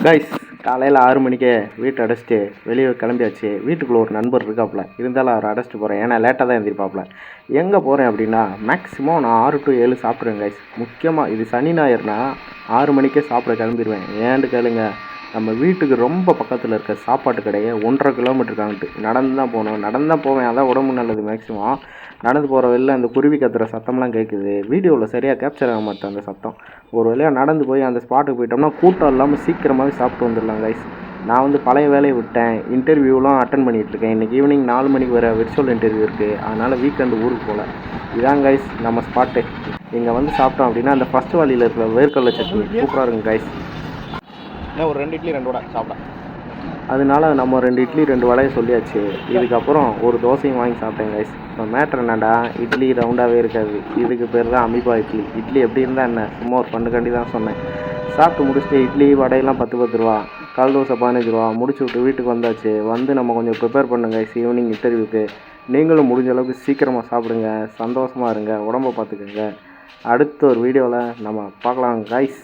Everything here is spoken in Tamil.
கைஸ், காலையில் 6 மணிக்கே வீட்டை அடைச்சிட்டு வெளியே கிளம்பியாச்சு. வீட்டுக்குள்ளே ஒரு நண்பர் இருக்காப்புல, இருந்தாலும் அவரை அடைச்சிட்டு போகிறேன். ஏன்னா லேட்டாக தான் எழுந்திருப்பாப்புல. எங்கே போகிறேன் அப்படின்னா, மேக்ஸிமம் நான் 6 to 7 சாப்பிட்ருவேன் கைஸ். முக்கியமாக இது சனி ஞாயிறுனா 6 மணிக்கே சாப்பிட கிளம்பிடுவேன். ஏன்னு கேளுங்க, நம்ம வீட்டுக்கு ரொம்ப பக்கத்தில் இருக்க சாப்பாட்டு கடையை 1.5 கிலோமீட்டர் காங்கிட்டு நடந்து தான் போகணும். நடந்து தான் போவேன், அதான் உடம்பு நல்லது. மேக்ஸிமம் நடந்து போகிற வெளில அந்த குருவி கத்துற சத்தம்லாம் கேட்குது. வீடியோவில் சரியாக கேப்சர் ஆக மாட்டேன் அந்த சத்தம். ஒரு வழியாக நடந்து போய் அந்த ஸ்பாட்டுக்கு போயிட்டோம்னா கூட்டம் இல்லாமல் சீக்கிரமாகவே சாப்பிட்டு வந்துடலாம் கைஸ். நான் வந்து பழைய வேலையை விட்டேன், இன்டர்வியூலாம் அட்டன் பண்ணிகிட்ருக்கேன். இன்றைக்கி ஈவினிங் 4 மணிக்கு வர விர்ச்சுவல் இன்டர்வியூ இருக்குது. அதனால் வீக்கெண்டு ஊருக்கு போகல. இதான் கைஸ் நம்ம ஸ்பாட்டு. இங்கே வந்து சாப்பிட்டோம் அப்படின்னா அந்த ஃபஸ்ட் வாலியில் இருக்கிற வேர்க்கடலை சட்னி சூப்பராக இருக்கும் கைஸ். ஒரு 2 இட்லி 2 வடை சாப்பிட்டேன். அதனால நம்ம 2 இட்லி 2 வடையை சொல்லியாச்சு. இதுக்கப்புறம் ஒரு தோசையும் வாங்கி சாப்பிட்டேன் கைஸ். இப்போ மேட்ரு என்னடா, இட்லி ரவுண்டாகவே இருக்காது. இதுக்கு பேர் தான் அமீபா இட்லி. இட்லி எப்படி இருந்தால் என்ன, சும்மா ஒரு பண்ணுக்காண்டி தான் சொன்னேன். சாப்பிட்டு முடிச்சுட்டு இட்லி வடையெல்லாம் 10 ரூபா, கல் தோசை 15 ரூபா முடிச்சு விட்டு வீட்டுக்கு வந்தாச்சு. வந்து நம்ம கொஞ்சம் ப்ரிப்பேர் பண்ணுங்க கைஸ் ஈவினிங் இன்டர்வியூக்கு. நீங்களும் முடிஞ்ச அளவுக்கு சீக்கிரமாக சாப்பிடுங்க, சந்தோஷமாக இருங்க, உடம்பை பார்த்துக்கோங்க. அடுத்த ஒரு வீடியோவில் நம்ம பார்க்கலாம் கைஸ்.